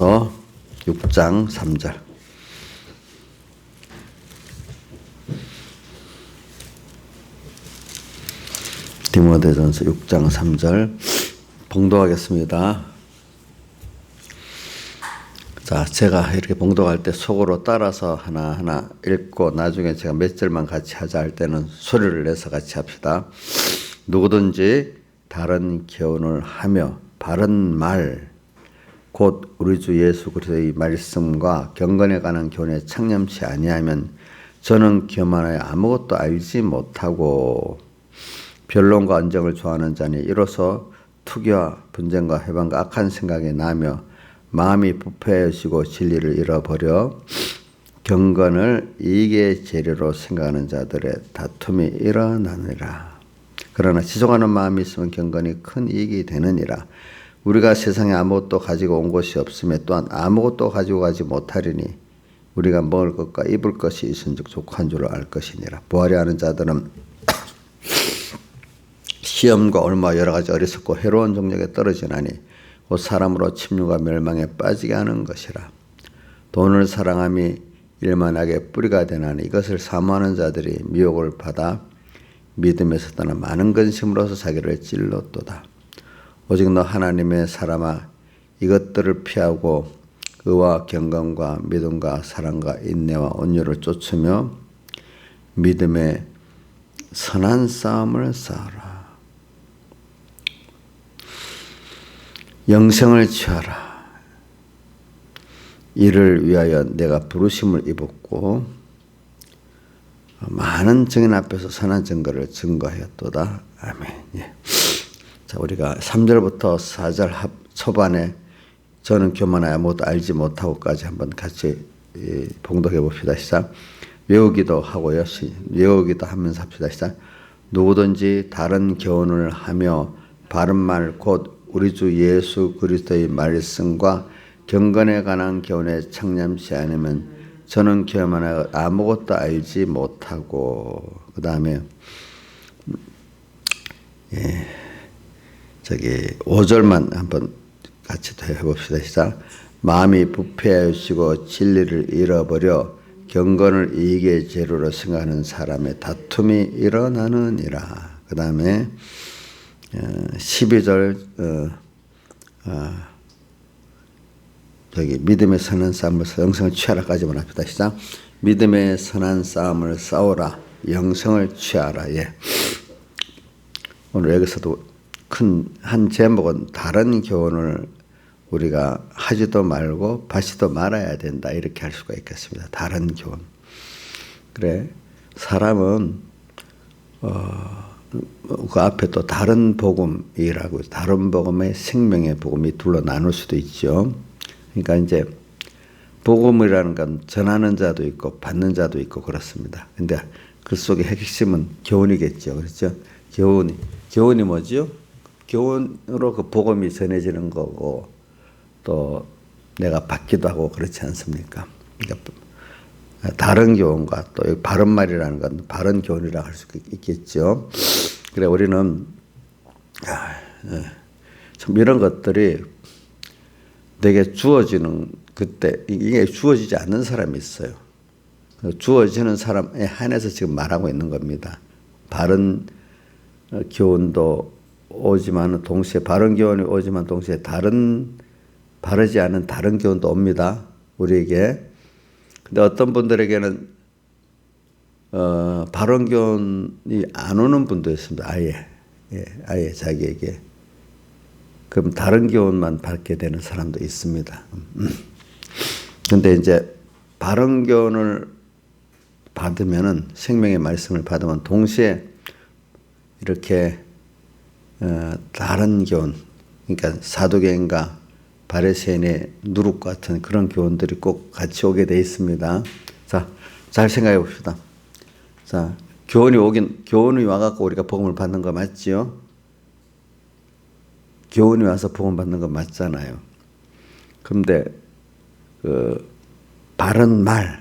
6장 3절. 디모데전서 6장 3절 봉독하겠습니다. 자, 제가 이렇게 봉독할 때 속으로 따라서 하나하나 읽고 나중에 제가 몇 절만 같이 하자 할 때는 소리를 내서 같이 합시다. 누구든지 다른 교훈을 하며 바른 말 곧 우리 주 예수 그리스도의 말씀과 경건에 관한 교훈에 창념치 아니하면 저는 교만하여 아무것도 알지 못하고 변론과 언쟁을 좋아하는 자니 이로써 투기와 분쟁과 해방과 악한 생각이 나며 마음이 부패해지고 진리를 잃어버려 경건을 이익의 재료로 생각하는 자들의 다툼이 일어나느니라. 그러나 지속하는 마음이 있으면 경건이 큰 이익이 되느니라. 우리가 세상에 아무것도 가지고 온 것이 없으며 또한 아무것도 가지고 가지 못하리니 우리가 먹을 것과 입을 것이 있은즉 족한 줄을 알 것이니라. 부하려 하는 자들은 시험과 얼마 여러 가지 어리석고 해로운 정력에 떨어지나니 곧 사람으로 침륜과 멸망에 빠지게 하는 것이라. 돈을 사랑함이 일만하게 뿌리가 되나니 이것을 사모하는 자들이 미혹을 받아 믿음에서 떠나 많은 근심으로서 자기를 찔렀도다. 오직 너 하나님의 사람아 이것들을 피하고 의와 경건과 믿음과 사랑과 인내와 온유를 쫓으며 믿음의 선한 싸움을 싸우라. 영생을 취하라. 이를 위하여 내가 부르심을 입었고 많은 증인 앞에서 선한 증거를 증거하였도다. 아멘. 예. 자, 우리가 3절부터 4절 초반에 저는 교만하여 아무것도 알지 못하고까지 한번 같이 봉독해 봅시다. 시작. 외우기도 하고요. 외우기도 하면서 합시다. 시작. 누구든지 다른 교훈을 하며 바른 말 곧 우리 주 예수 그리스도의 말씀과 경건에 관한 교훈에 창념치 않으면 저는 교만하여 아무것도 알지 못하고. 그 다음에 5절만 한번 같이 더 해봅시다. 시작. 마음이 부패하시고 진리를 잃어버려 경건을 이익의 재료로 생각하는 사람의 다툼이 일어나느니라. 그 다음에 12절 믿음의 선한 싸움을 영생을 취하라까지만 합시다. 시작. 믿음의 선한 싸움을 싸우라. 영생을 취하라. 예. 오늘 여기서도 큰 한 제목은 다른 교훈을 우리가 하지도 말고 받지도 말아야 된다. 이렇게 할 수가 있겠습니다. 다른 교훈. 그래, 사람은 그 앞에 또 다른 복음이라고, 다른 복음의 생명의 복음이 둘로 나눌 수도 있죠. 그러니까 이제 복음이라는 건 전하는 자도 있고 받는 자도 있고 그렇습니다. 근데 그 속의 핵심은 교훈이겠죠. 그렇죠? 교훈이 뭐죠? 교훈으로 그 복음이 전해지는 거고 또 내가 받기도 하고 그렇지 않습니까? 그러니까 다른 교훈과 또 바른 말이라는 건 바른 교훈이라고 할 수 있겠죠. 그래, 우리는 참 이런 것들이 내게 주어지는 그때 이게 주어지지 않는 사람이 있어요. 주어지는 사람에 한해서 지금 말하고 있는 겁니다. 바른 교훈도 오지만 동시에 바른 교훈이 오지만 동시에 바르지 않은 다른 교훈도 옵니다. 우리에게. 근데 어떤 분들에게는 바른 교훈이 안 오는 분도 있습니다. 아예 자기에게. 그럼 다른 교훈만 받게 되는 사람도 있습니다. 근데 이제 바른 교훈을 받으면은 생명의 말씀을 받으면 동시에 이렇게 다른 교훈, 그러니까 사도계인과 바리새인의 누룩 같은 그런 교훈들이 꼭 같이 오게 돼 있습니다. 자, 잘 생각해 봅시다. 자, 교훈이 와갖고 우리가 복음을 받는 거 맞지요? 교훈이 와서 복음 받는 거 맞잖아요. 그런데 바른 말,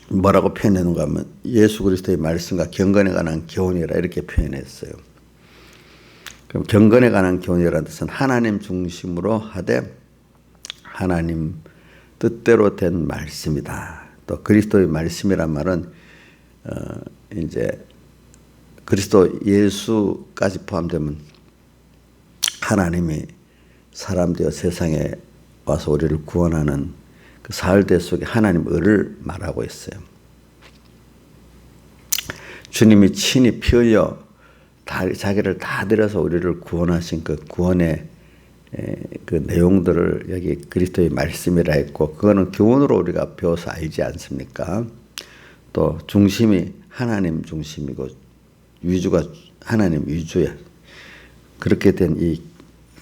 뭐라고 표현했는가 하면 예수 그리스도의 말씀과 경건에 관한 교훈이라 이렇게 표현했어요. 그럼 경건에 관한 교훈이라는 뜻은 하나님 중심으로 하되 하나님 뜻대로 된 말씀이다. 또 그리스도의 말씀이란 말은 이제 그리스도 예수까지 포함되면 하나님이 사람 되어 세상에 와서 우리를 구원하는 그 사흘대 속에 하나님 을을 말하고 있어요. 주님이 친히 피 흘려 자기를 다 들여서 우리를 구원하신 그 구원의 그 내용들을 여기 그리스도의 말씀이라 했고, 그거는 교훈으로 우리가 배워서 알지 않습니까? 또 중심이 하나님 중심이고 위주가 하나님 위주야. 그렇게 된 이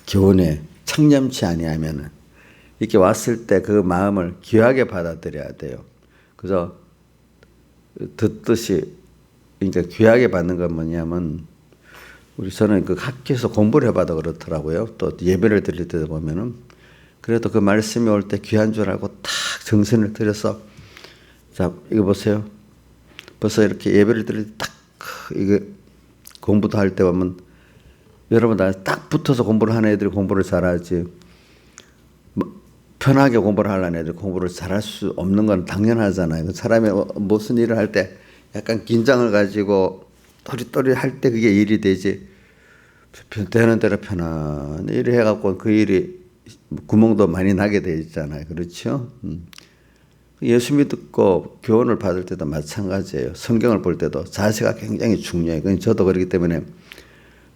교훈에 창념치 아니하면은 이렇게 왔을 때 그 마음을 귀하게 받아들여야 돼요. 그래서 듣듯이, 그러니까 귀하게 받는 건 뭐냐면, 저는 그 학교에서 공부를 해봐도 그렇더라고요. 또 예배를 드릴 때 보면은, 그래도 그 말씀이 올 때 귀한 줄 알고 탁 정신을 들여서, 자, 이거 보세요. 벌써 이렇게 예배를 드릴 때 딱, 이거 공부도 할 때 보면, 여러분 딱 붙어서 공부를 하는 애들이 공부를 잘하지, 편하게 공부를 하려는 애들 공부를 잘할 수 없는 건 당연하잖아요. 사람이 무슨 일을 할 때 약간 긴장을 가지고 또리또리 할 때 그게 일이 되지, 되는 대로 편안히 일을 해갖고 그 일이 구멍도 많이 나게 돼 있잖아요. 그렇죠? 예수 믿고 교훈을 받을 때도 마찬가지예요. 성경을 볼 때도 자세가 굉장히 중요해요. 저도 그렇기 때문에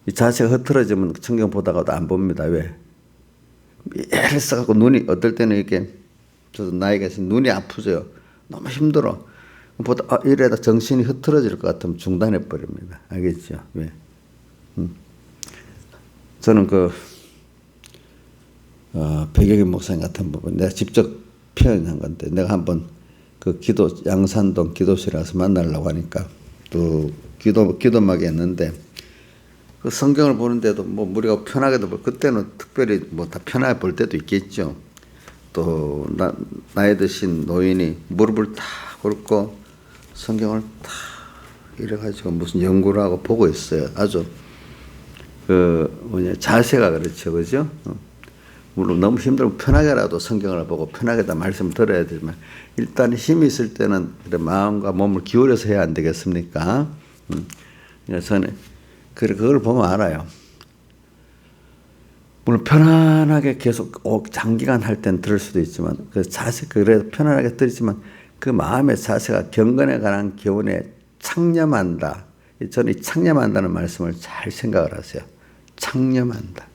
이 자세가 흐트러지면 성경 보다가도 안 봅니다. 왜? 애를 써갖고 눈이 어떨 때는 이렇게, 저도 나이가 있어서 눈이 아프죠. 너무 힘들어. 보다 이래다 정신이 흐트러질 것 같으면 중단해 버립니다. 알겠죠? 왜? 저는 백영인 목사님 같은 부분 내가 직접 표현한 건데, 내가 한번 그 양산동 기도실에 가서 만나려고 하니까 또 기도막이 했는데, 그 성경을 보는데도 뭐 우리가 편하게도 그때는 특별히 뭐 다 편하게 볼 때도 있겠죠. 또 나이 드신 노인이 무릎을 탁 꿇고 성경을 탁 이래가지고 무슨 연구를 하고 보고 있어요. 아주 자세가 그렇죠, 그죠? 물론 너무 힘들면 편하게라도 성경을 보고 편하게 다 말씀을 들어야 되지만, 일단 힘이 있을 때는 마음과 몸을 기울여서 해야 안 되겠습니까? 저는 그걸 보면 알아요. 물론 편안하게 계속 장기간 할 땐 들을 수도 있지만, 그 자세, 그래도 편안하게 들지만 그 마음의 자세가 경건에 관한 교훈에 창념한다. 저는 이 창념한다는 말씀을 잘 생각을 하세요. 창념한다.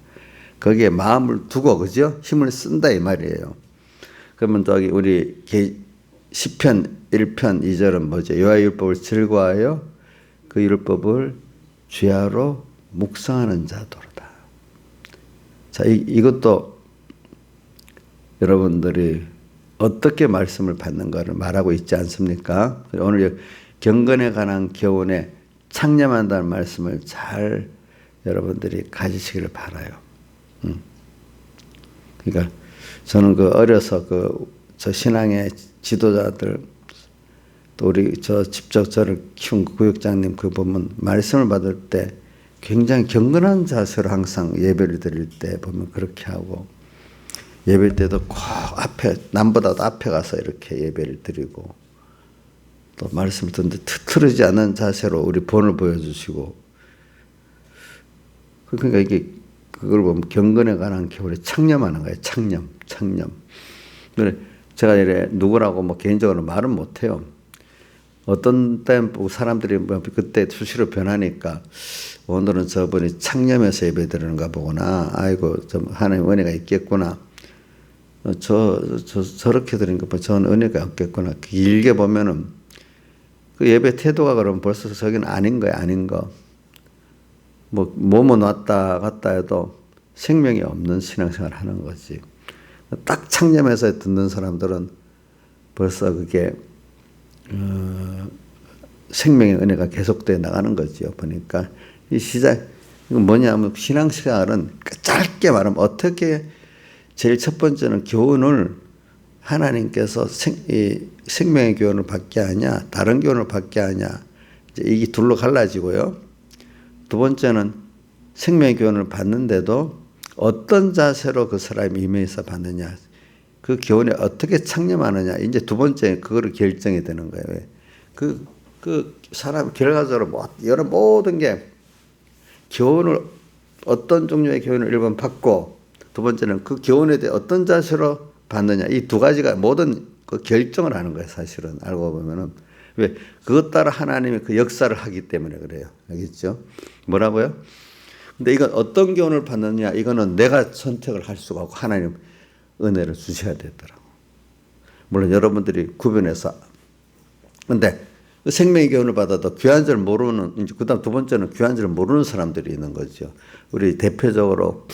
거기에 마음을 두고, 그죠? 힘을 쓴다 이 말이에요. 그러면 저기 우리 시편 1편 2절은 뭐죠? 여호와의 율법을 즐거워하여 그 율법을 주야로 묵상하는 자도로다. 자, 이것도 여러분들이 어떻게 말씀을 받는가를 말하고 있지 않습니까? 오늘 경건에 관한 교훈에 창념한다는 말씀을 잘 여러분들이 가지시기를 바라요. 그러니까 저는 어려서 저 신앙의 지도자들, 또 직접 저를 키운 구역장님 보면 말씀을 받을 때 굉장히 경건한 자세로 항상 예배를 드릴 때 보면 그렇게 하고, 예배 때도 꼭 남보다도 앞에 가서 이렇게 예배를 드리고, 또 말씀을 듣는데 틀어지지 않는 자세로 우리 본을 보여주시고, 그러니까 이게 그걸 보면 경건에 관한 교훈에 창념하는 거예요. 창념. 그래 제가 이래 누구라고 뭐 개인적으로 말은 못해요. 어떤 때는 사람들이 그때 수시로 변하니까 오늘은 저분이 창념해서 예배 드리는가 보구나. 아이고, 좀 하나님 은혜가 있겠구나. 저렇게 드리는 거 저는 은혜가 없겠구나. 길게 보면은 그 예배 태도가 그러면 벌써 저기는 아닌 거야, 아닌 거. 뭐뭐 왔다 갔다 해도 생명이 없는 신앙생활 하는 거지. 딱 창념해서 듣는 사람들은 벌써 그게 생명의 은혜가 계속돼 나가는 거죠. 보니까 이건 뭐냐면 신앙생활은 짧게 말하면 어떻게 제일 첫 번째는 교훈을 하나님께서 생명의 교훈을 받게 하냐, 다른 교훈을 받게 하냐, 이제 이게 둘로 갈라지고요. 두 번째는 생명의 교훈을 받는데도 어떤 자세로 그 사람이 임해서 받느냐, 그 교훈에 어떻게 창념하느냐, 이제 두 번째 그거를 결정이 되는 거예요. 그 사람 결과적으로 여러 모든 게 교훈을 어떤 종류의 교훈을 1번 받고 두 번째는 그 교훈에 대해 어떤 자세로 받느냐, 이 두 가지가 모든 그 결정을 하는 거예요. 사실은 알고 보면은. 왜? 그것 따라 하나님이 그 역사를 하기 때문에 그래요. 알겠죠? 뭐라고요? 근데 이건 어떤 교훈을 받느냐, 이거는 내가 선택을 할 수가 없고 하나님 은혜를 주셔야 되더라고. 물론 여러분들이 구별해서. 근데 그 생명의 교훈을 받아도 귀한 줄 모르는, 이제 그 다음 두 번째는 귀한 줄 모르는 사람들이 있는 거죠. 우리 대표적으로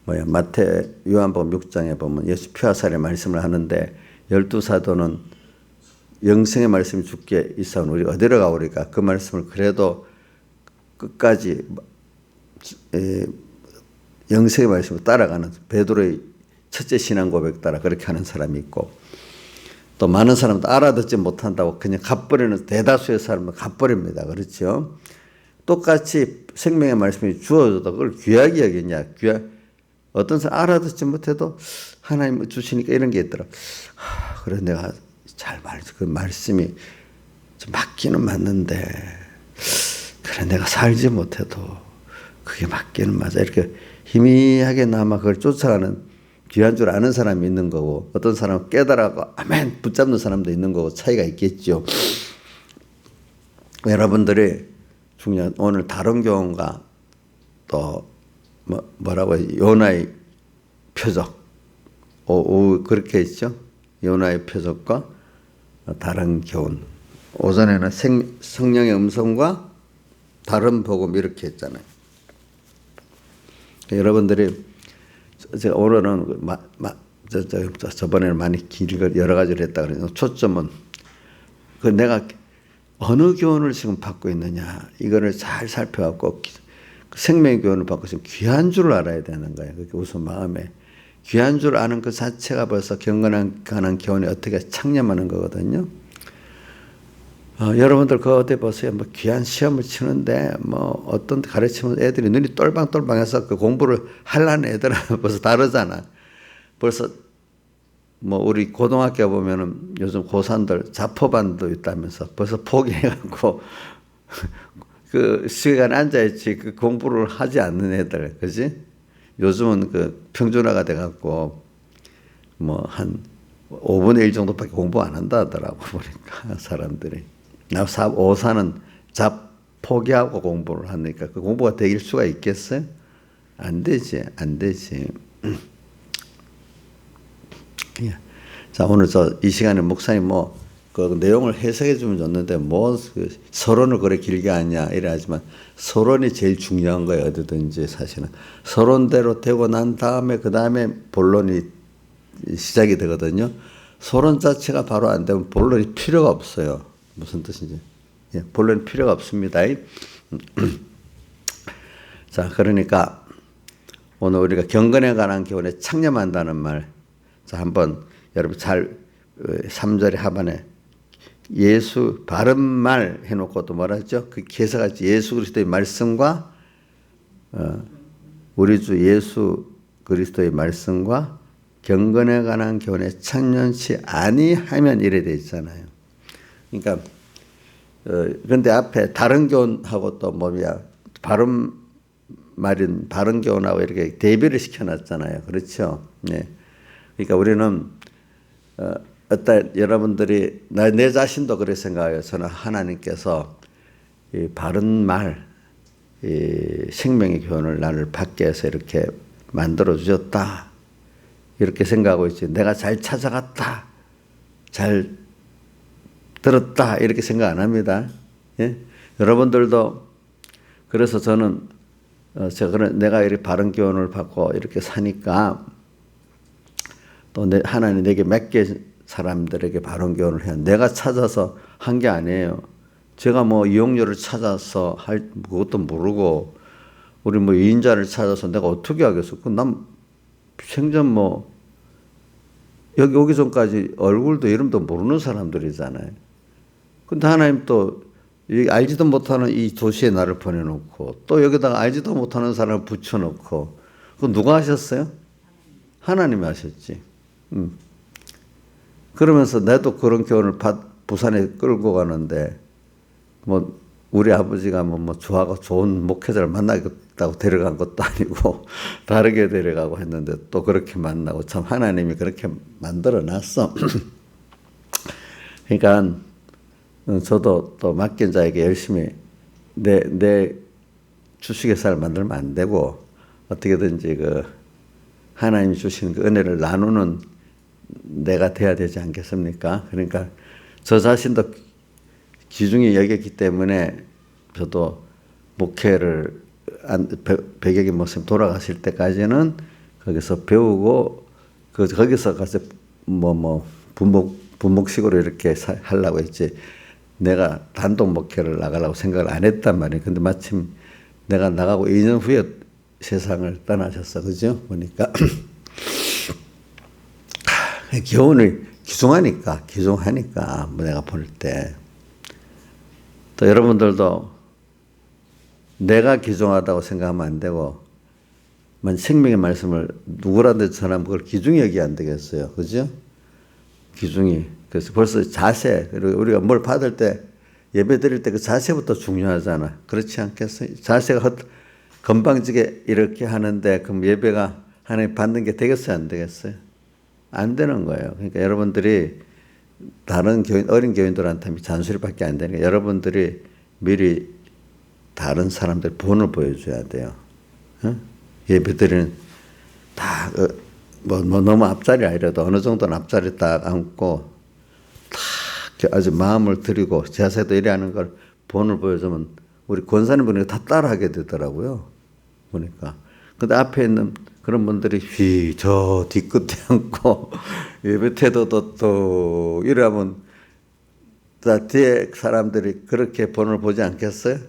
마태 요한복음 6장에 보면 예수 피와 살의 말씀을 하는데 12사도는 영생의 말씀이 죽게 있사오니 우리가 어디로 가오리까, 그 말씀을 그래도 끝까지 영생의 말씀을 따라가는 베드로의 첫째 신앙 고백 따라 그렇게 하는 사람이 있고, 또 많은 사람도 알아듣지 못한다고 그냥 갚버리는 대다수의 사람은 갚버립니다. 그렇죠? 똑같이 생명의 말씀이 주어져도 그걸 귀하게 여기냐, 어떤 사람 알아듣지 못해도 하나님 주시니까 이런 게 있더라. 그래 내가 잘 그 말씀이 좀 맞기는 맞는데 그래 내가 살지 못해도 그게 맞기는 맞아. 이렇게 희미하게나마 그걸 쫓아가는 귀한 줄 아는 사람이 있는 거고, 어떤 사람은 깨달아고 아멘 붙잡는 사람도 있는 거고 차이가 있겠죠. 여러분들이 중요한 오늘 다른 교훈과 또 뭐라고 해요? 요나의 표적 그렇게 있죠. 요나의 표적과 다른 교훈. 오전에는 성령의 음성과 다른 복음 이렇게 했잖아요. 여러분들이 제가 오늘은 저번에는 많이 길게 여러 가지를 했다 그래서 초점은 그 내가 어느 교훈을 지금 받고 있느냐 이거를 잘 살펴갖고 생명의 교훈을 받고 있으면 귀한 줄 알아야 되는 거예요. 그게 우선 마음에 귀한 줄 아는 그 자체가 벌써 경건한 교훈에 어떻게 창념하는 거거든요. 여러분들 그거 어디 보세요. 뭐 귀한 시험을 치는데 뭐 어떤 가르치면 애들이 눈이 똘방똘방해서 그 공부를 하려는 애들은 벌써 다르잖아. 벌써 뭐 우리 고등학교 보면은 요즘 고3들 자포반도 있다면서 벌써 포기해갖고 그 시간에 앉아있지 그 공부를 하지 않는 애들, 그지? 요즘은 그 평준화가 돼갖고 뭐 한 5분의 1 정도밖에 공부 안 한다 하더라고 보니까 사람들이. 오사는 포기하고 공부를 하니까 그 공부가 되길 수가 있겠어요? 안 되지. 자, 오늘 이 시간에 목사님 그 내용을 해석해 주면 좋는데 그 서론을 그래 길게 하냐 이래 하지만 서론이 제일 중요한 거예요. 어디든지 사실은 서론대로 되고 난 다음에 그 다음에 본론이 시작이 되거든요. 서론 자체가 바로 안 되면 본론이 필요가 없어요. 무슨 뜻인지. 본론이 필요가 없습니다. 자, 그러니까 오늘 우리가 경건에 관한 교훈에 창념한다는 말. 자, 한번 여러분 3절의 하반에 예수 바른 말 해놓고 또 뭐라 했죠? 그 개사같이 예수 그리스도의 말씀과 우리 주 예수 그리스도의 말씀과 경건에 관한 교훈에 창념치 아니하면 이래 돼 있잖아요. 그러니까 그런데 앞에 다른 교훈하고 또 바른 말인 바른 교훈하고 이렇게 대비를 시켜놨잖아요. 그렇죠? 네. 그러니까 우리는 여러분들이 내 자신도 그렇게 생각해요. 저는 하나님께서 이 바른 말, 이 생명의 교훈을 나를 받게 해서 이렇게 만들어 주셨다. 이렇게 생각하고 있지. 내가 잘 찾아갔다. 잘 들었다. 이렇게 생각 안 합니다. 예? 여러분들도 그래서 저는 내가 이렇게 바른 교훈을 받고 이렇게 사니까 또 하나님 내게 맡겨 사람들에게 바른 교훈을 해야 내가 찾아서 한 게 아니에요. 제가 이용료를 찾아서 그것도 모르고 우리 이인자를 찾아서 내가 어떻게 하겠어? 난 생전 여기 오기 전까지 얼굴도 이름도 모르는 사람들이잖아요. 근데 하나님 또 이 알지도 못하는 이 도시에 나를 보내놓고 또 여기다가 알지도 못하는 사람을 붙여놓고 그거 누가 하셨어요? 하나님이 하셨지. 그러면서 나도 그런 교훈을 부산에 끌고 가는데 뭐 우리 아버지가 뭐 좋은 목회자를 만나겠다고 데려간 것도 아니고 다르게 데려가고 했는데 또 그렇게 만나고 참 하나님이 그렇게 만들어 놨어. 그러니까 저도 또 맡긴 자에게 열심히 내 주식의 쌀 만들면 안 되고 어떻게든지 그 하나님이 주시는 그 은혜를 나누는 내가 돼야 되지 않겠습니까? 그러니까 저 자신도 귀중히 여겼기 때문에 저도 목회를 100여기 목사님 돌아가실 때까지는 거기서 배우고 거기서 가서 분목식으로 이렇게 하려고 했지 내가 단독 목회를 나가려고 생각을 안 했단 말이에요. 근데 마침 내가 나가고 2년 후에 세상을 떠나셨어. 그죠? 보니까 교훈을 귀중하니까 뭐 내가 볼 때 또 여러분들도 내가 귀중하다고 생각하면 안 되고 생명의 말씀을 누구라도 전하면 그걸 귀중히 여기면 안 되겠어요. 그죠? 귀중히. 그래서 벌써 자세, 그리고 우리가 뭘 받을 때 예배 드릴 때 그 자세부터 중요하잖아. 그렇지 않겠어요? 자세가 건방지게 이렇게 하는데 그럼 예배가 하나님 받는 게 되겠어요? 안 되겠어요? 안 되는 거예요. 그러니까 여러분들이 다른 어린 교인들한테 잔소리밖에 안 되니까 여러분들이 미리 다른 사람들 본을 보여줘야 돼요. 예배드리는 다 너무 앞자리 아니라도 어느 정도는 앞자리 딱 앉고 다 아주 마음을 들이고 자세도 이래 하는 걸 본을 보여주면 우리 권사님 분이 다 따라하게 되더라고요. 보니까. 근데 앞에 있는 그런 분들이 저 뒤끝에 앉고 예배 태도도 또 이러면 다 뒤에 사람들이 그렇게 본을 보지 않겠어요?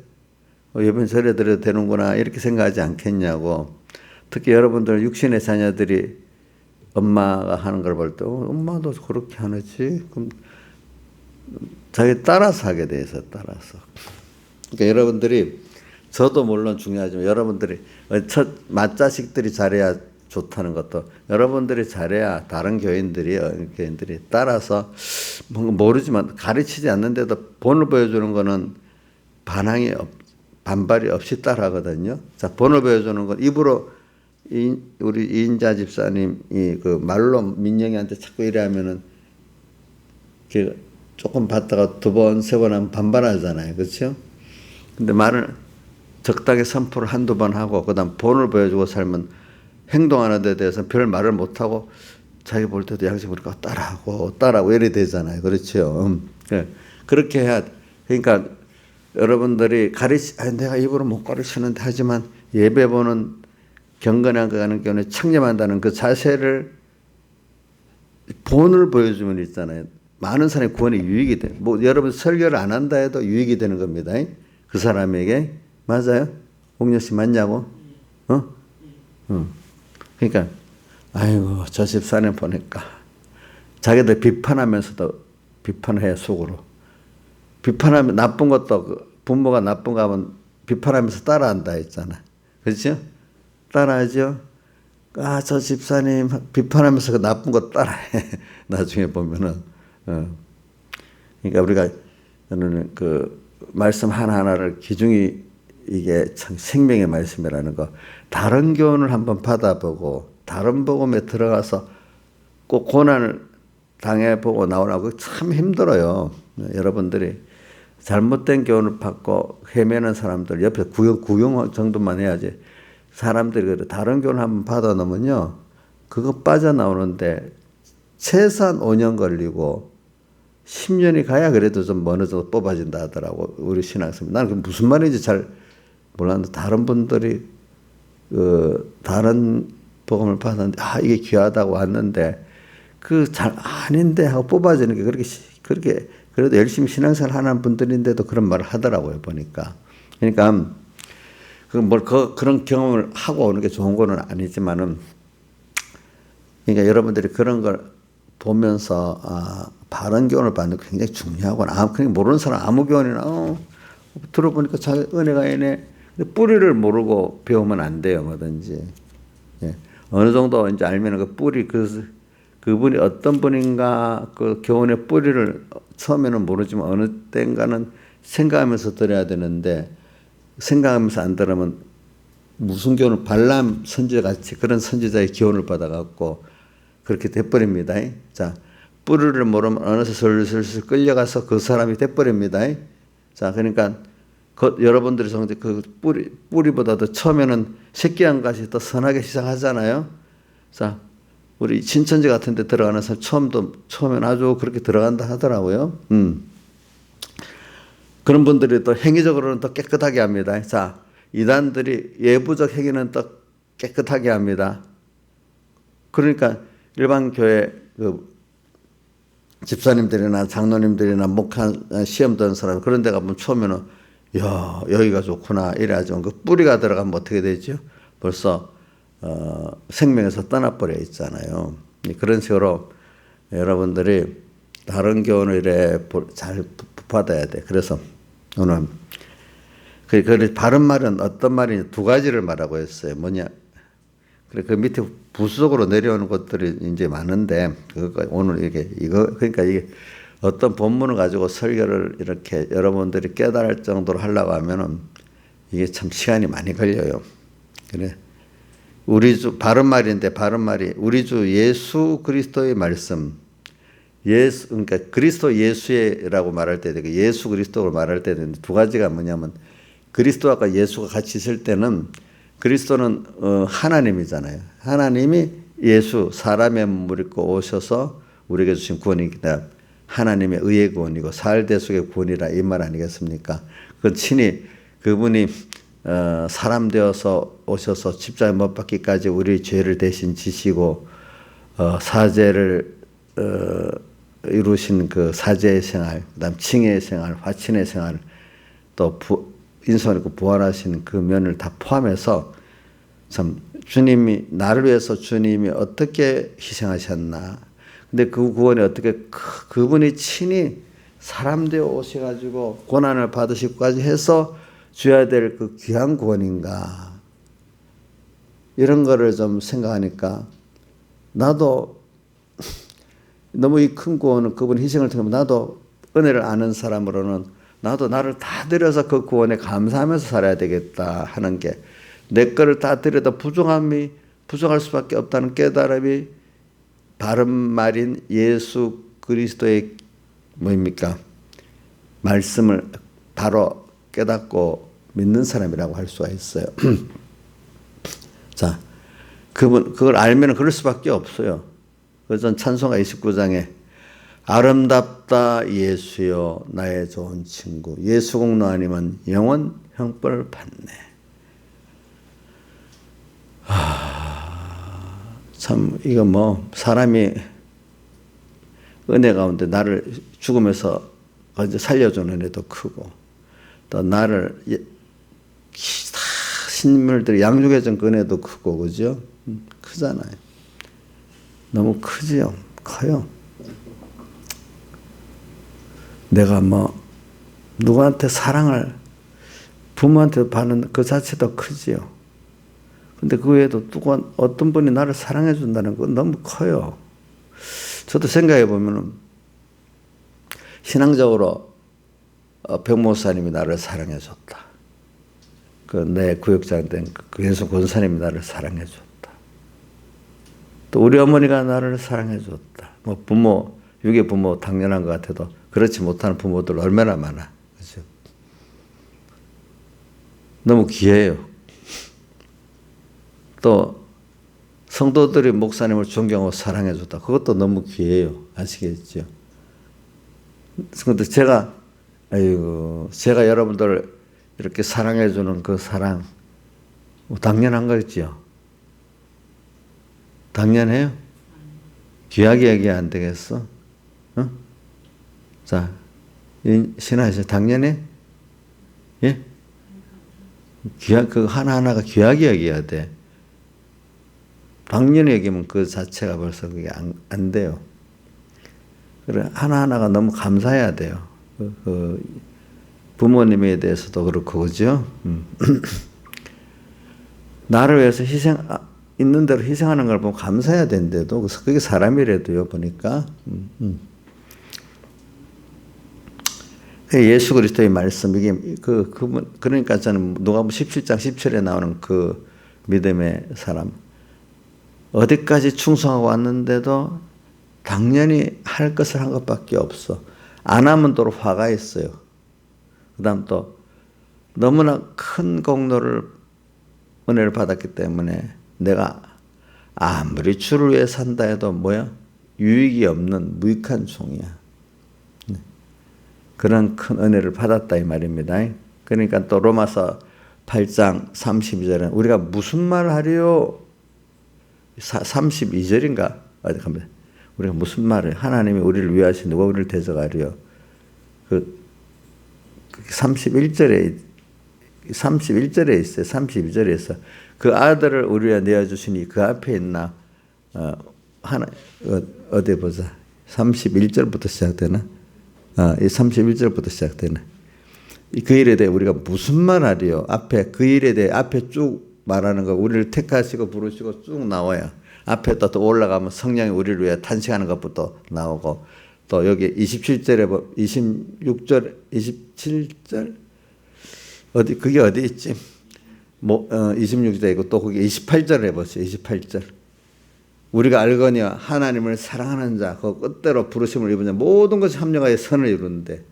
예배는 저래 드려도 되는구나 이렇게 생각하지 않겠냐고. 특히 여러분들 육신의 자녀들이 엄마가 하는 걸 볼 때 엄마도 그렇게 하지? 그럼 자기 따라서 하게 돼 있어. 따라서. 그러니까 여러분들이 저도 물론 중요하지만 여러분들이 첫 맏자식들이 잘해야 좋다는 것도 여러분들이 잘해야 다른 교인들이 따라서 모르지만 가르치지 않는데도 본을 보여주는 거는 반발이 없이 따라하거든요. 자, 본을 보여주는 건 입으로 우리 이인자 집사님이 그 말로 민영이한테 자꾸 이래 하면은 조금 받다가 두 번, 세 번 하면 반발하잖아요. 그렇죠? 근데 말을 적당히 선포를 한두 번 하고 그다음 본을 보여주고 살면 행동하는 데 대해서 별 말을 못하고 자기 볼 때도 양심 그러니까 따라하고 이래 되잖아요. 그렇죠? 그렇게 해야 그러니까 여러분들이 내가 입으로 못 가르치는데 하지만 예배 보는 경건한 거 가는 경우에 청렴한다는 그 자세를 본을 보여주면 있잖아요. 많은 사람이 구원에 유익이 돼. 여러분 설교를 안 한다 해도 유익이 되는 겁니다. 그 사람에게. 맞아요? 옥녀 씨 맞냐고? 그러니까 아이고 저 집사님 보니까 자기들 비판하면서도 비판해 속으로. 비판하면 나쁜 것도 부모가 나쁜 거 하면 비판하면서 따라한다 했잖아. 그렇죠? 따라하죠? 저 집사님 비판하면서 그 나쁜 거 따라해. 나중에 보면은. 그러니까 우리가 그 말씀 하나하나를 귀중히 이게 참 생명의 말씀이라는 거 다른 교훈을 한번 받아보고 다른 복음에 들어가서 꼭 고난을 당해보고 나오라고 참 힘들어요. 여러분들이 잘못된 교훈을 받고 헤매는 사람들 옆에 구경 정도만 해야지 사람들이 다른 교훈을 한번 받아놓으면요 그거 빠져나오는데 최소한 5년 걸리고 10년이 가야 그래도 좀 어느 정도 뽑아진다 하더라고 우리 신앙생활. 나는 그게 무슨 말인지 잘 몰랐는데 다른 분들이 다른 복음을 받았는데 이게 귀하다고 왔는데 잘 아닌데 하고 뽑아지는 게 그렇게 그래도 열심히 신앙생활 하는 분들인데도 그런 말을 하더라고요 보니까. 그러니까 그런 경험을 하고 오는 게 좋은 거는 아니지만은 그러니까 여러분들이 그런 걸 보면서 바른 교훈을 받는 게 굉장히 중요하구나. 그냥 모르는 사람 아무 교훈이나 들어보니까 은혜가 있네. 근데 뿌리를 모르고 배우면 안 돼요, 뭐든지. 예. 어느 정도 이제 알면 그 뿌리, 그분이 어떤 분인가, 그 교훈의 뿌리를 처음에는 모르지만 어느 때인가는 생각하면서 들어야 되는데, 생각하면서 안 들으면 무슨 교훈을, 발람 선지자 같이 그런 선지자의 교훈을 받아갖고 그렇게 돼버립니다. 자, 뿌리를 모르면 어느새 슬슬 끌려가서 그 사람이 돼버립니다. 자, 그러니까 여러분들이 그 뿌리보다도 처음에는 새끼한 것이 더 선하게 시작하잖아요. 자, 우리 신천지 같은 데 들어가는 사람 처음엔 아주 그렇게 들어간다 하더라고요. 그런 분들이 또 행위적으로는 더 깨끗하게 합니다. 자, 이단들이 예부적 행위는 더 깨끗하게 합니다. 그러니까 일반 교회 집사님들이나 장로님들이나 목사 시험 드는 사람 그런 데 가면 처음에는 야, 여기가 좋구나 이래야죠. 그 뿌리가 들어가면 어떻게 되죠? 벌써 생명에서 떠나버려 있잖아요. 그런 식으로 여러분들이 다른 교훈을 이래 잘 받아야 돼. 그래서 오늘 그 바른 말은 어떤 말이냐, 두 가지를 말하고 했어요. 뭐냐? 그래 그 밑에 부수적으로 내려오는 것들이 이제 많은데 오늘 그러니까 이게 어떤 본문을 가지고 설교를 이렇게 여러분들이 깨달을 정도로 하려고 하면은 이게 참 시간이 많이 걸려요. 그래. 우리 주 바른 말인데 바른 말이 우리 주 예수 그리스도의 말씀. 그러니까 그리스도 예수라고 말할 때 되고 예수 그리스도로 말할 때 되는데 두 가지가 뭐냐면 그리스도와 예수가 같이 있을 때는 그리스도는 하나님이잖아요. 하나님이 예수 사람의 몸을 입고 오셔서 우리에게 주신 구원이기다. 하나님의 의의 구원이고 사흘대속의 구원이라 이 말 아니겠습니까? 그 친히 그분이 사람 되어서 오셔서 십자가에 못 박기까지 우리 죄를 대신 지시고 사죄를 이루신 그 사죄의 생활, 그다음 칭의의 생활, 화친의 생활, 또 인성을 입고 부활하신 그 면을 다 포함해서 참 주님이 나를 위해서 주님이 어떻게 희생하셨나. 근데 그 구원이 어떻게 그분이 친히 사람 되어 오셔가지고 고난을 받으시고까지 해서 줘야 될 그 귀한 구원인가. 이런 거를 좀 생각하니까 나도 너무 이 큰 구원은 그분 희생을 통해 나도 은혜를 아는 사람으로는 나도 나를 다 드려서 그 구원에 감사하면서 살아야 되겠다 하는 게 내 거를 다 드려도 부족할 수밖에 없다는 깨달음이 바른 말인 예수 그리스도의 뭐입니까? 말씀을 바로 깨닫고 믿는 사람이라고 할 수가 있어요. 자, 그걸 알면 그럴 수밖에 없어요. 그래서 찬송가 29장에 아름답다 예수여 나의 좋은 친구 예수 공로 아니면 영원 형벌 받네. 참 이거 뭐 사람이 은혜 가운데 나를 죽음에서 살려주는 애도 크고 또 나를 신물들이 양육해준 그 은혜도 크고 그죠? 크잖아요. 너무 크지요. 커요. 내가 뭐 누구한테 사랑을 부모한테 받는 그 자체도 크지요. 근데 그 외에도 어떤 분이 나를 사랑해 준다는 건 너무 커요. 저도 생각해 보면은 신앙적으로 백목사님이 나를 사랑해 줬다. 내 구역장 된 그 연수 권사님이 나를 사랑해 줬다. 또 우리 어머니가 나를 사랑해 줬다. 뭐 유괴 부모 당연한 것 같아도 그렇지 못하는 부모들 얼마나 많아. 그죠? 너무 귀해요. 또 성도들이 목사님을 존경하고 사랑해 줬다. 그것도 너무 귀해요. 아시겠죠? 그런데 제가 여러분들 이렇게 사랑해 주는 그 사랑 당연한 거죠. 당연해요? 귀하게 얘기하면 안 되겠어? 어? 자, 신하에서 당연해? 예? 그 하나하나가 귀하게 얘기해야 돼. 당연히 얘기하면 그 자체가 벌써 그게 안 돼요. 그래, 하나하나가 너무 감사해야 돼요. 부모님에 대해서도 그렇고, 그죠? 나를 위해서 있는 대로 희생하는 걸 보면 감사해야 된대도, 그래서 그게 사람이래도요, 보니까. 예수 그리스도의 말씀, 이게 그러니까 저는 누가복음 17장 17절에 나오는 그 믿음의 사람, 어디까지 충성하고 왔는데도 당연히 할 것을 한 것밖에 없어. 안 하면 또 화가 있어요. 그 다음 또 너무나 큰 은혜를 받았기 때문에 내가 아무리 주를 위해 산다 해도 유익이 없는 무익한 종이야. 그런 큰 은혜를 받았다 이 말입니다. 그러니까 또 로마서 8장 32절에 우리가 무슨 말 하리요? 32절인가? 어디 가면 우리가 무슨 말을, 하나님이 우리를 위하시 누가 우리를 대적하리요? 31절에 있어요. 32절에서 그 아들을 우리 위해 내어주시니 그 앞에 있나? 어디 보자. 31절부터 시작되나? 이 31절부터 시작되네. 그 일에 대해 우리가 무슨 말 하리요? 그 일에 대해 앞에 쭉 말하는 거, 우리를 택하시고 부르시고 쭉 나와요. 앞에 또 올라가면 성령이 우리를 위해 탄식하는 것부터 나오고, 또 여기 27절에 26절, 27절 그게 어디 있지? 26절이고 또 거기 28절을 해보세요. 28절. 우리가 알거니와 하나님을 사랑하는 자, 그 끝대로 부르심을 입은 자 모든 것이 합력하여 선을 이루는데,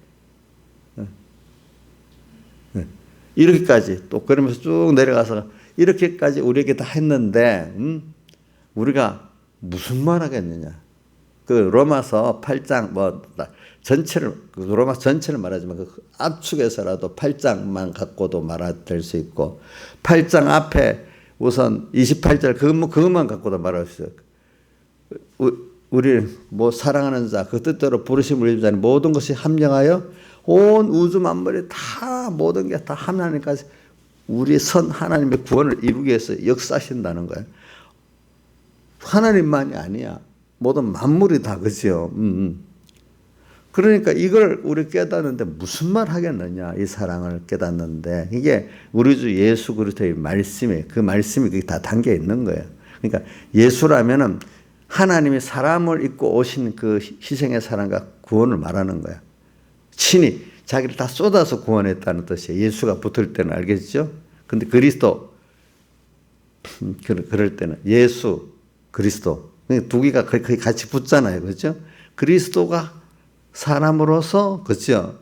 이렇게까지 또 그러면서 쭉 내려가서 이렇게까지 우리에게 다 했는데 우리가 무슨 말 하겠느냐? 그 로마서 8장 로마서 전체를 말하지만 그 압축해서라도 8장만 갖고도 말할 수 있고, 8장 앞에 우선 28절 그것만 갖고도 말할 수 있어요. 우리 사랑하는 자, 그 뜻대로 부르심을 입은 자는 모든 것이 합력하여 온 우주 만물이 다 모든 게 다 하나님까지 우리 하나님의 구원을 이루기 위해서 역사하신다는 거예요. 하나님만이 아니야. 모든 만물이 다 그죠. 그러니까 이걸 우리 깨닫는데 무슨 말 하겠느냐, 이 사랑을 깨닫는데. 이게 우리 주 예수 그리스도의 말씀에, 그 말씀이 그게 다 담겨 있는 거예요. 그러니까 예수라면은 하나님이 사람을 입고 오신 그 희생의 사랑과 구원을 말하는 거야. 친히 자기를 다 쏟아서 구원했다는 뜻이에요. 예수가 붙을 때는, 알겠죠? 근데 그리스도, 그럴 때는 예수, 그리스도, 두 개가 거의 같이 붙잖아요. 그렇죠? 그리스도가 사람으로서, 그렇죠?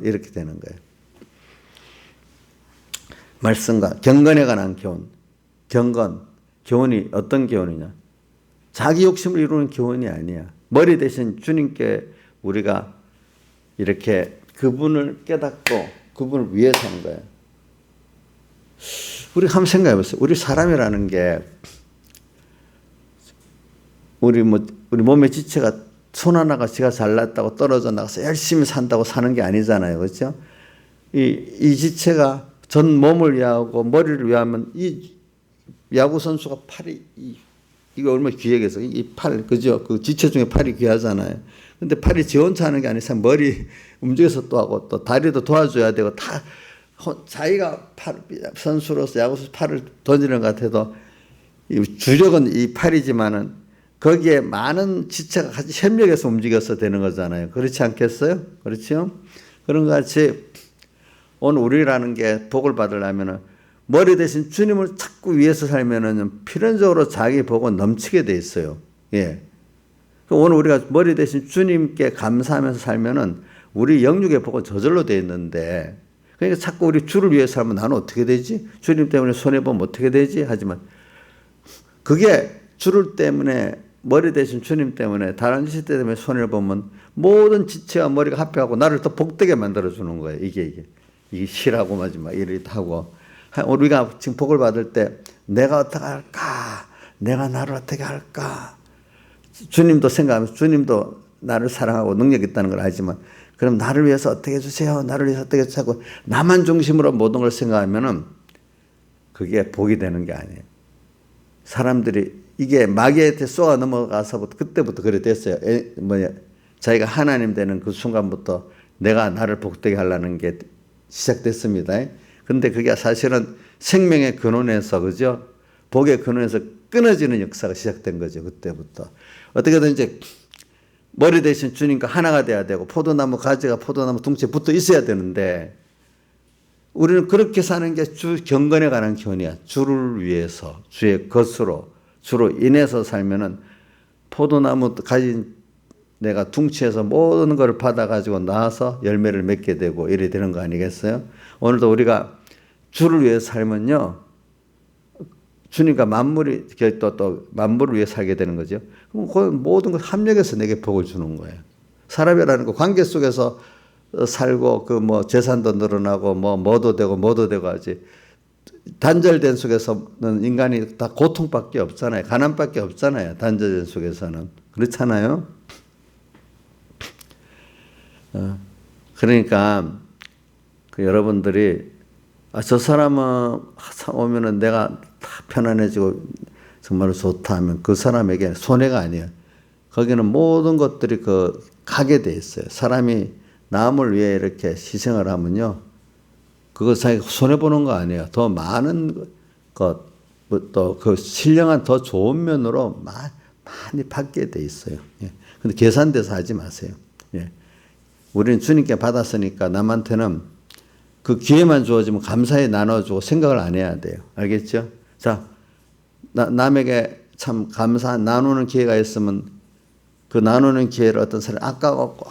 이렇게 되는 거예요. 말씀과 경건에 관한 교훈. 교훈이 어떤 교훈이냐? 자기 욕심을 이루는 교훈이 아니야. 머리 대신 주님께 우리가 이렇게 그분을 깨닫고 그분을 위해 사는 거예요. 우리 한번 생각해 보세요. 우리 사람이라는 게 우리 몸의 지체가 손 하나가 지가 잘났다고 떨어져 나가서 열심히 산다고 사는 게 아니잖아요. 그렇죠? 이 지체가 전 몸을 위하고 머리를 위하면 이 야구 선수가 이거 얼마나 귀하겠어. 이 팔, 그죠? 그 지체 중에 팔이 귀하잖아요. 근데 팔이 지 혼자 하는 게 아니라 머리 움직여서 또 하고 또 다리도 도와줘야 되고, 다 자기가 선수로서 야구선수 팔을 던지는 것 같아도 주력은 이 팔이지만은 거기에 많은 지체가 같이 협력해서 움직여서 되는 거잖아요. 그렇지 않겠어요? 그렇죠? 그런 것 같이 오늘 우리라는 게 복을 받으려면은 머리 대신 주님을 자꾸 위해서 살면은 필연적으로 자기 복은 넘치게 돼 있어요. 예. 오늘 우리가 머리 대신 주님께 감사하면서 살면은 우리 영육의 복은 저절로 돼 있는데, 그러니까 자꾸 우리 주를 위해서 살면 나는 어떻게 되지? 주님 때문에 손해보면 어떻게 되지? 하지만 그게 주를 때문에, 머리 대신 주님 때문에, 다른 지체 때문에 손해를 보면 모든 지체와 머리가 합해하고 나를 더 복되게 만들어주는 거예요. 이게 실하고 마지막 이렇게 하고. 우리가 지금 복을 받을 때 내가 어떻게 할까? 내가 나를 어떻게 할까? 주님도 생각하면서, 주님도 나를 사랑하고 능력 있다는 걸 알지만, 그럼 나를 위해서 어떻게 해주세요? 나를 위해서 어떻게 해주세요? 나만 중심으로 모든 걸 생각하면은 그게 복이 되는 게 아니에요. 사람들이 이게 마귀한테 쏘아 넘어가서부터 그때부터 그래 됐어요. 자기가 하나님 되는 그 순간부터 내가 나를 복되게 하려는 게 시작됐습니다. 근데 그게 사실은 생명의 근원에서, 그죠? 복의 근원에서 끊어지는 역사가 시작된 거죠. 그때부터. 어떻게든지 머리 대신 주님과 하나가 돼야 되고, 포도나무 가지가 포도나무 둥치에 붙어 있어야 되는데, 우리는 그렇게 사는 게 주 경건에 관한 교훈이야. 주를 위해서, 주의 것으로, 주로 인해서 살면은 포도나무 가진 내가 둥치에서 모든 걸 받아가지고 나와서 열매를 맺게 되고 이래 되는 거 아니겠어요? 오늘도 우리가 주를 위해 살면요, 주님과 만물이 또 만물을 위해 살게 되는 거죠. 그럼 그 모든 걸 합력해서 내게 복을 주는 거예요. 사람이라는 거 관계 속에서 살고 그 뭐 재산도 늘어나고 뭐도 되고 하지. 단절된 속에서는 인간이 다 고통밖에 없잖아요. 가난밖에 없잖아요. 단절된 속에서는. 그렇잖아요. 그러니까 그 여러분들이 저 사람은 오면은 내가 다 편안해지고 정말로 좋다 하면 그 사람에게 손해가 아니에요. 거기는 모든 것들이 가게 돼 있어요. 사람이 남을 위해 이렇게 희생을 하면요, 그거 자기가 손해 보는 거 아니에요. 더 많은 것, 또 그 신령한 더 좋은 면으로 많이 받게 돼 있어요. 예. 근데 계산돼서 하지 마세요. 예. 우리는 주님께 받았으니까 남한테는 그 기회만 주어지면 감사히 나눠주고 생각을 안 해야 돼요. 알겠죠? 자, 남에게 참 나누는 기회가 있으면 그 나누는 기회를 어떤 사람이 아까워갖고,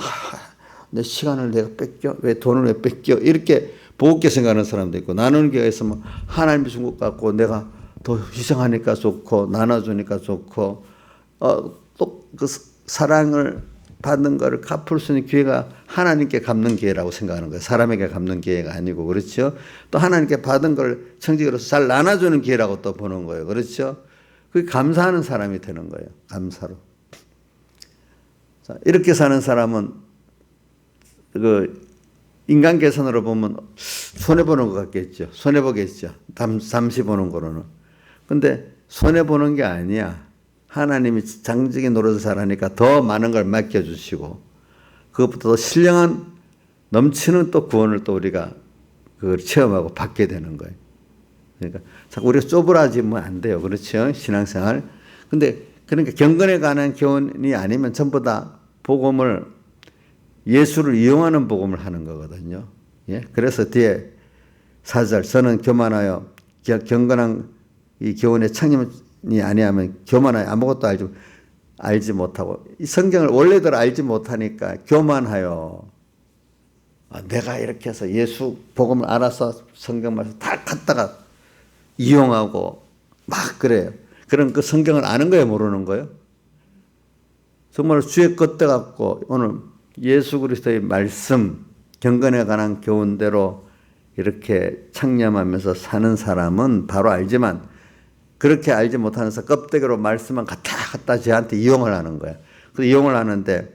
내 시간을 내가 뺏겨? 왜 돈을 왜 뺏겨? 이렇게 보겁게 생각하는 사람도 있고, 나누는 기회가 있으면 하나님이 준 것 같고 내가 더 희생하니까 좋고 나눠주니까 좋고, 또 그 사랑을 받는 거를 갚을 수 있는 기회가 하나님께 갚는 기회라고 생각하는 거예요. 사람에게 갚는 기회가 아니고, 그렇죠? 또 하나님께 받은 걸 청지기로서 잘 나눠주는 기회라고 또 보는 거예요. 그렇죠? 그게 감사하는 사람이 되는 거예요. 감사로. 자, 이렇게 사는 사람은 그 인간 계산으로 보면 손해보는 것 같겠죠. 손해보겠죠. 잠시 보는 거로는. 근데 손해보는 게 아니야. 하나님이 장직의 노릇을 잘하니까 더 많은 걸 맡겨주시고, 그것보다 더 신령한 넘치는 또 구원을 또 우리가 그걸 체험하고 받게 되는 거예요. 그러니까 자꾸 우리가 쪼부라지면 안 돼요. 그렇죠? 신앙생활. 근데 그러니까 경건에 관한 교훈이 아니면 전부 다 복음을, 예수를 이용하는 복음을 하는 거거든요. 예? 그래서 뒤에 4절, 저는 교만하여 경건한 이 교훈의 창념이 아니하면 교만하여 아무것도 알지 못하고, 이 성경을 원래대로 알지 못하니까 교만하여, 내가 이렇게 해서 예수 복음을 알아서 성경 말씀 다 갖다가 이용하고 막 그래요. 그럼 그 성경을 아는 거예요, 모르는 거예요? 정말 주의 것들 갖고 오늘 예수 그리스도의 말씀, 경건에 관한 교훈대로 이렇게 창념하면서 사는 사람은 바로 알지만, 그렇게 알지 못하면서 껍데기로 말씀만 갖다 쟤한테 이용을 하는 거야. 그래서 이용을 하는데,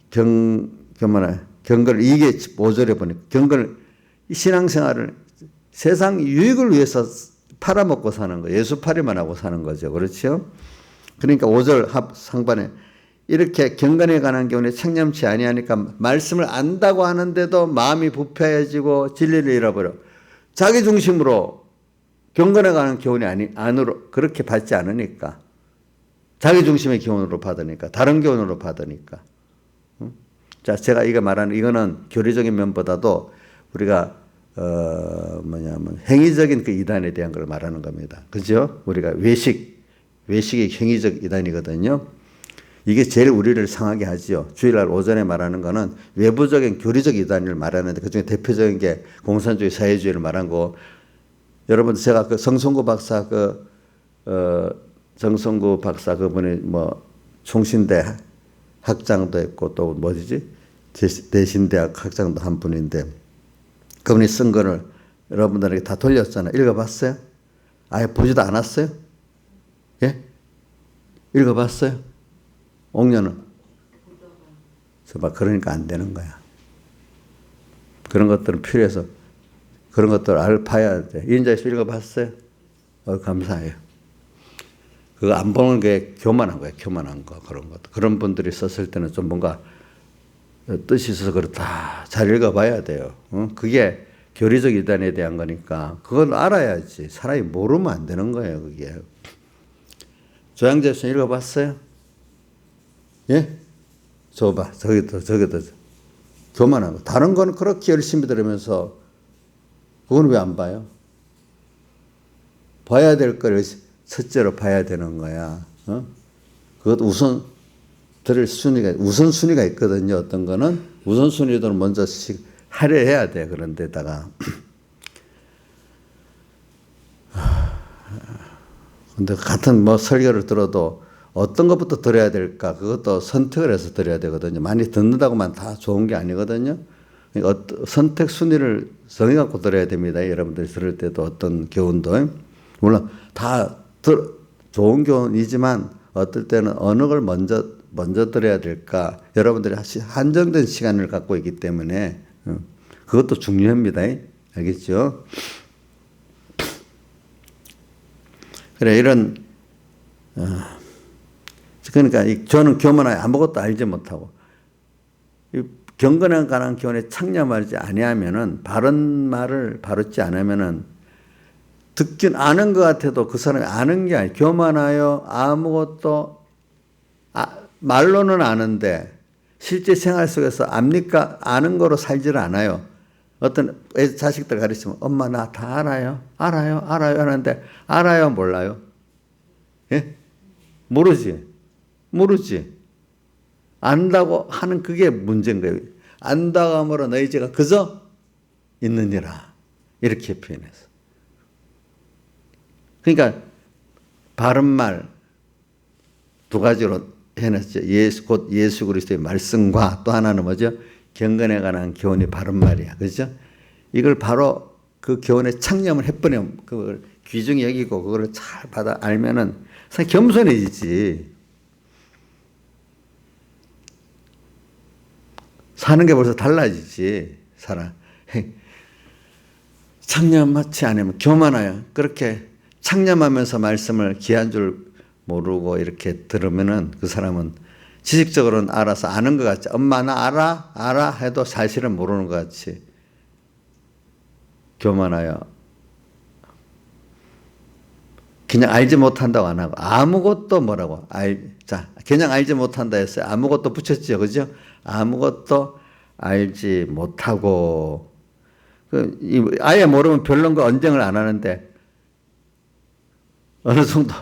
경건을 이게 5절에 보니까 경건을, 신앙생활을 세상 유익을 위해서 팔아먹고 사는 거예요. 예수팔이만 하고 사는 거죠. 그렇죠? 그러니까 5절 상반에 이렇게 경건에 관한 교훈에 책념치 아니하니까 말씀을 안다고 하는데도 마음이 부패해지고 진리를 잃어버려. 자기 중심으로 경건에 관한 교훈이 안으로 그렇게 받지 않으니까, 자기 중심의 교훈으로 받으니까, 다른 교훈으로 받으니까. 자, 제가 이거 말하는 이거는 교리적인 면보다도 우리가 행위적인 그 이단에 대한 걸 말하는 겁니다. 그죠? 우리가 외식이 행위적 이단이거든요. 이게 제일 우리를 상하게 하지요. 주일날 오전에 말하는 거는 외부적인 교리적 이단을 말하는데, 그중에 대표적인 게 공산주의 사회주의를 말한 거. 여러분, 제가 그 정성구 박사 그분이 총신대 학장도 했고 또 대신대학 학장도 한 분인데, 그분이 쓴 거를 여러분들에게 다 돌렸잖아요. 읽어봤어요? 아예 보지도 않았어요? 예? 읽어봤어요? 옥녀는? 그러니까 안 되는 거야. 그런 것들은 필요해서 그런 것들을 봐야 돼. 인자에서 읽어봤어요? 감사해요. 그거 안 보는 게 교만한 거예요. 교만한 거. 그런 것도. 그런 분들이 썼을 때는 좀 뭔가 뜻이 있어서 그렇다. 잘 읽어봐야 돼요. 그게 교리적 이단에 대한 거니까 그걸 알아야지. 사람이 모르면 안 되는 거예요. 그게. 조양제수 읽어봤어요? 예? 줘봐. 저기도 교만한 거. 다른 건 그렇게 열심히 들으면서 그건 왜 안 봐요? 봐야 될 걸 첫째로 봐야 되는 거야. 그것도 우선순위가 있거든요. 어떤 거는 우선순위도 먼저 할애해야 돼. 그런 데다가. 근데 같은 설교를 들어도 어떤 것부터 들어야 될까? 그것도 선택을 해서 들어야 되거든요. 많이 듣는다고만 다 좋은 게 아니거든요. 선택 순위를 정해갖고 들어야 됩니다. 여러분들이 들을 때도 어떤 교훈도. 물론 다 좋은 교훈이지만 어떨 때는 어느 걸 먼저 들어야 될까? 여러분들이 한정된 시간을 갖고 있기 때문에 그것도 중요합니다. 알겠죠? 그래, 이런, 그러니까 저는 교만하게 아무것도 알지 못하고, 경건에 관한 교훈에 창념하지 아니하면은, 바른 말을 바르지 않으면은, 듣긴 아는 것 같아도 그 사람이 아는 게 아니에요. 교만하여 아무것도, 말로는 아는데, 실제 생활 속에서 압니까? 아는 거로 살지를 않아요. 어떤 자식들 가르치면 엄마 나 다 알아요. 알아요. 하는데 알아요 몰라요? 예? 모르지. 안다고 하는 그게 문제인 거예요. 안다고 하므로 너희 죄가 그저 있느니라. 이렇게 표현해서. 그러니까 바른 말 두 가지로 해놨죠. 곧 예수 그리스도의 말씀과 또 하나는 뭐죠? 경건에 관한 교훈이 바른 말이야. 그죠? 이걸 바로 그 교훈에 창념을 해버리면 그걸 귀중히 여기고 그걸 잘 받아 알면은 사실 겸손해지지. 사는 게 벌써 달라지지. 창념하지 않으면 교만해요. 그렇게 창념하면서 말씀을 귀한 줄 모르고 이렇게 들으면은 그 사람은 지식적으로는 알아서 아는 것 같지. 엄마 나 알아 해도 사실은 모르는 것 같이 교만하여 그냥 알지 못한다고 안 하고 아무것도 뭐라고 그냥 알지 못한다 했어요. 아무것도 붙였죠. 그죠? 아무것도 알지 못하고 아예 모르면 별론 거 언쟁을 안 하는데 어느 정도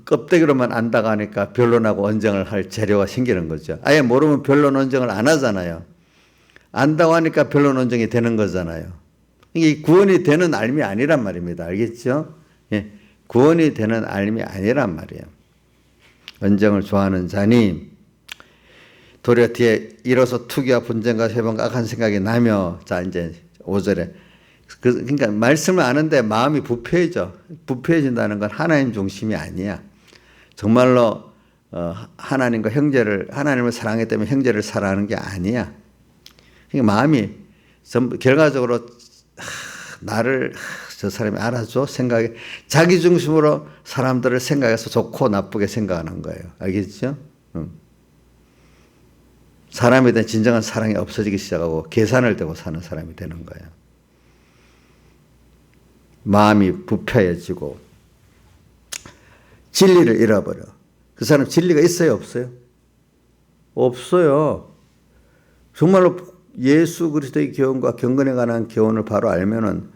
껍데기로만 안다고 하니까 변론하고 언쟁을 할 재료가 생기는 거죠. 아예 모르면 변론 언쟁을 안 하잖아요. 안다고 하니까 변론 언쟁이 되는 거잖아요. 이게 구원이 되는 알미 아니란 말입니다. 알겠죠? 예. 구원이 되는 알미 아니란 말이에요. 언쟁을 좋아하는 자니 도리어 뒤에 이로써 투기와 분쟁과 세번과 악한 생각이 나며 자 이제 5절에 그러니까 말씀을 아는데 마음이 부패해진다는 건 하나님 중심이 아니야. 정말로 하나님과 하나님을 사랑하기 때문에 형제를 사랑하는 게 아니야. 그러니까 마음이 결과적으로 저 사람이 알아줘 생각이 자기 중심으로 사람들을 생각해서 좋고 나쁘게 생각하는 거예요. 알겠죠? 사람에 대한 진정한 사랑이 없어지기 시작하고 계산을 대고 사는 사람이 되는 거예요. 마음이 부패해지고 진리를 잃어버려. 그 사람 진리가 있어요? 없어요? 없어요. 정말로 예수 그리스도의 교훈과 경건에 관한 교훈을 바로 알면은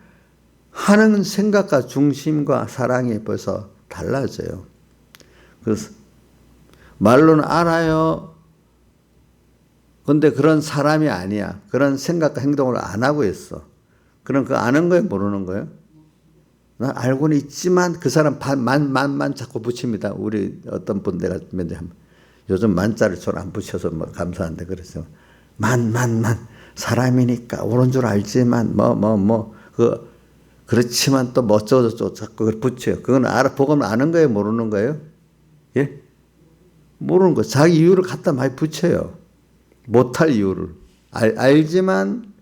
하는 생각과 중심과 사랑이 벌써 달라져요. 그래서 말로는 알아요. 근데 그런 사람이 아니야. 그런 생각과 행동을 안 하고 있어. 그럼 그 아는 거예요? 모르는 거예요? 난 알고는 있지만 그 사람 만 자꾸 붙입니다. 우리 어떤 분 내가 요즘 만자를 잘 안 붙여서 뭐 감사한데 그래서 만 사람이니까 옳은 줄 알지만 그렇지만 또 뭐 어쩌고 자꾸 그걸 붙여요. 그건 보고는 아는 거예요? 모르는 거예요? 예? 모르는 거. 자기 이유를 갖다 많이 붙여요. 못할 이유를. 알지만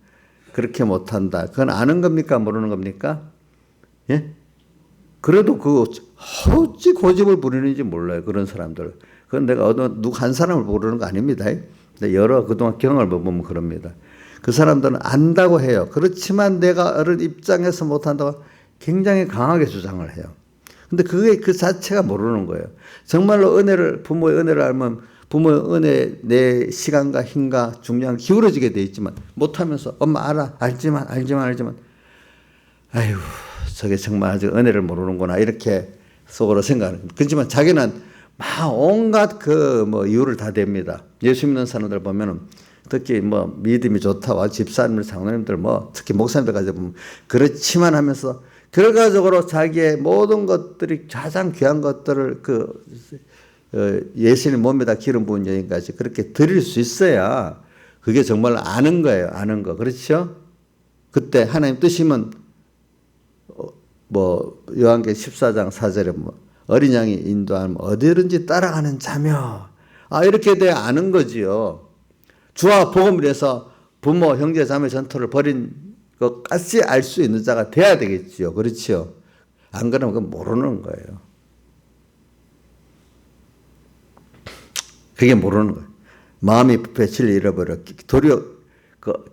그렇게 못한다. 그건 아는 겁니까? 모르는 겁니까? 예? 그래도 어찌 고집을 부리는지 몰라요. 그런 사람들. 그건 내가 누구 한 사람을 모르는 거 아닙니다. 근데 여러 그동안 경험을 보면 그럽니다. 그 사람들은 안다고 해요. 그렇지만 내가 어른 입장에서 못한다고 굉장히 강하게 주장을 해요. 근데 그게 그 자체가 모르는 거예요. 정말로 부모의 은혜를 알면 부모의 은혜에 내 시간과 힘과 중량을 기울어지게 돼 있지만 못하면서 엄마 알지만 아유 저게 정말 아직 은혜를 모르는구나 이렇게 속으로 생각하는 거예요. 그렇지만 자기는 막 온갖 이유를 다 댑니다. 예수 믿는 사람들 보면은 특히 믿음이 좋다와 집사님들, 장로님들 특히 목사님들까지 보면 그렇지만 하면서 결과적으로 자기의 모든 것들이 가장 귀한 것들을 예수님 몸에다 기름 부은 여인까지 그렇게 드릴 수 있어야 그게 정말 아는 거예요. 아는 거. 그렇죠? 그때 하나님 뜻이면 요한계시록 14장 4절에 어린 양이 인도하면 어디든지 따라가는 자며 이렇게 돼야 아는 거지요. 주와 복음을 위해서 부모, 형제, 자매 전투를 벌인 것까지 알 수 있는 자가 돼야 되겠지요. 그렇지요. 안 그러면 그건 모르는 거예요. 그게 모르는 거예요. 마음이 부패 진리 잃어버려 도리어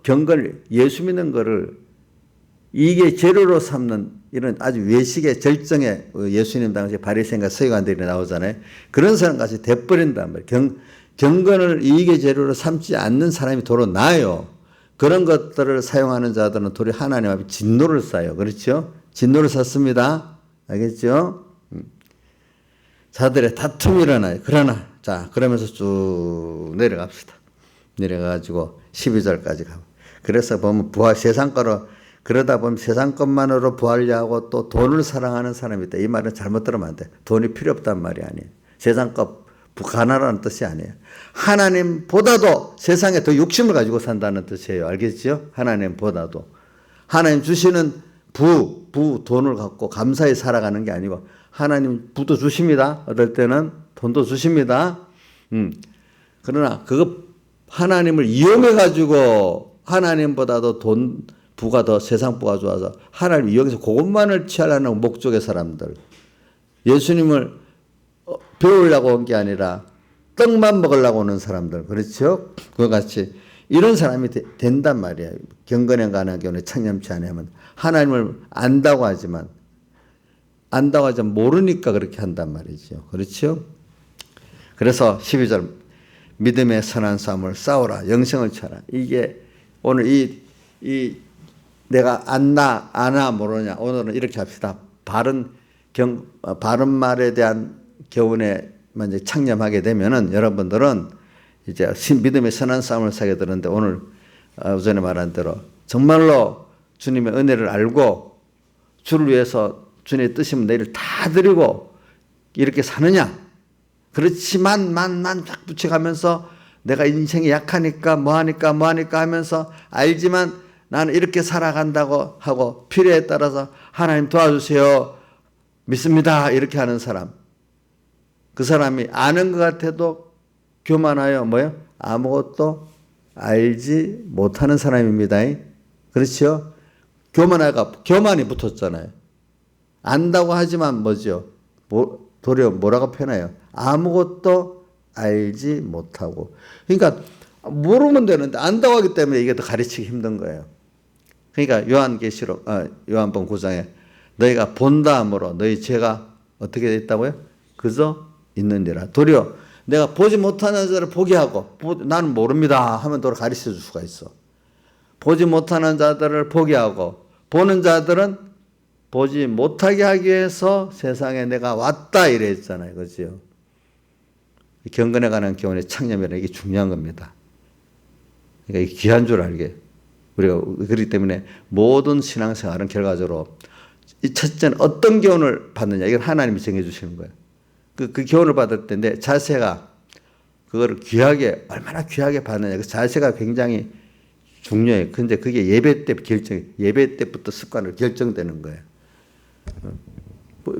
경건을 예수 믿는 거를 이게 재료로 삼는 이런 아주 외식의 절정에 예수님 당시 바리새인과 서기관들이 나오잖아요. 그런 사람같이 돼버린단 말이에요. 경건을 이익의 재료로 삼지 않는 사람이 도로 나아요. 그런 것들을 사용하는 자들은 도리 하나님 앞에 진노를 쌓아요. 그렇죠? 진노를 쌓습니다. 알겠죠? 자들의 다툼이 일어나요. 그러면서 쭉 내려갑시다. 내려가가지고 12절까지 가고. 그래서 보면 그러다 보면 세상 것만으로 부하려고 또 돈을 사랑하는 사람이 있다. 이 말은 잘못 들으면 안 돼. 돈이 필요 없단 말이 아니에요. 세상 것 가난하라는 뜻이 아니에요. 하나님보다도 세상에 더 욕심을 가지고 산다는 뜻이에요. 알겠죠? 하나님보다도. 하나님 주시는 돈을 갖고 감사히 살아가는 게 아니고 하나님 부도 주십니다. 어떨 때는 돈도 주십니다. 그러나 하나님을 이용해가지고 하나님보다도 부가 더 세상 부가 좋아서 하나님 이용해서 그것만을 취하려는 목적의 사람들. 예수님을 배우려고 온 게 아니라 떡만 먹으려고 오는 사람들. 그렇죠? 그와 같이 이런 사람이 된단 말이에요. 경건에 관한 경우에 청렴치 않으면 하나님을 안다고 하지만 모르니까 그렇게 한단 말이죠. 그렇죠? 그래서 12절 믿음의 선한 싸움을 싸우라. 영생을 쳐라. 이게 오늘 내가 아나 모르냐. 오늘은 이렇게 합시다. 바른 말에 대한 교훈에 만약 창념하게 되면은 여러분들은 이제 믿음의 선한 싸움을 사게 되는데 오늘 오전에 말한 대로 정말로 주님의 은혜를 알고 주를 위해서 주님의 뜻이면 내일을 다 드리고 이렇게 사느냐. 그렇지만 쫙 붙여가면서 내가 인생이 약하니까 뭐하니까 하면서 알지만 나는 이렇게 살아간다고 하고 필요에 따라서 하나님 도와주세요. 믿습니다. 이렇게 하는 사람. 그 사람이 아는 것 같아도 교만하여 아무것도 알지 못하는 사람입니다. 그렇죠? 교만이 붙었잖아요. 안다고 하지만 도리어 뭐라고 표현해요? 아무것도 알지 못하고. 그러니까 모르면 되는데 안다고 하기 때문에 이게 더 가르치기 힘든 거예요. 그러니까 요한복음 9장에 너희가 본다함으로 너희 죄가 어떻게 됐다고요? 그저 있느니라. 도리어 내가 보지 못하는 자를 보게 하고 나는 모릅니다 하면 도로 가르쳐 줄 수가 있어. 보지 못하는 자들을 보게 하고 보는 자들은 보지 못하게 하기 위해서 세상에 내가 왔다 이래 했잖아요. 그렇죠? 경건에 관한 교훈의 창념이라는 게 중요한 겁니다. 그러니까 이게 귀한 줄 알게. 우리가 그렇기 때문에 모든 신앙생활은 결과적으로 이 첫째는 어떤 교훈을 받느냐. 이건 하나님이 정해주시는 거예요. 그 교훈을 받을 때 내 자세가 그거를 얼마나 귀하게 받느냐. 그 자세가 굉장히 중요해요. 근데 그게 예배 때부터 습관으로 결정되는 거예요.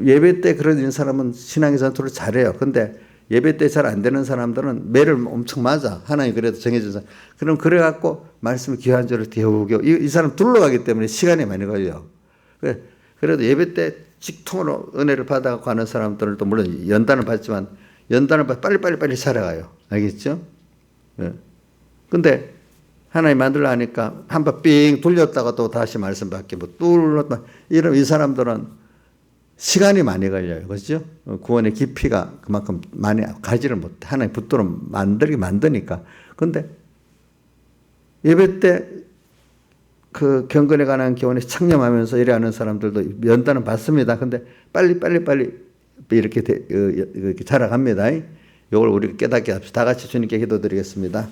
예배 때 그런 사람은 신앙의 전투를 잘해요. 근데 예배 때 잘 안 되는 사람들은 매를 엄청 맞아. 하나님 그래도 정해준 사람. 그럼 그래갖고 말씀을 귀한 줄을 배우고 이 사람 둘러가기 때문에 시간이 많이 걸려요. 그래도 예배 때 직통으로 은혜를 받아가고 하는 사람들도 물론 연단을 받지만 연단을 받 빨리 살아가요. 알겠죠? 네. 근데 하나님 만들라 하니까 한 번 삥 돌렸다가 또 다시 말씀 바뀌고 뚫었다. 이런 이 사람들은 시간이 많이 걸려요. 그렇죠? 구원의 깊이가 그만큼 많이 가지를 못해. 하나님 붙들어 만드니까. 근데 예배 때 그 경건에 관한 교훈에 창념하면서 이래 하는 사람들도 연단은 받습니다. 근데 빨리 이렇게 자라갑니다. 이걸 우리가 깨닫게 합시다. 다 같이 주님께 기도드리겠습니다.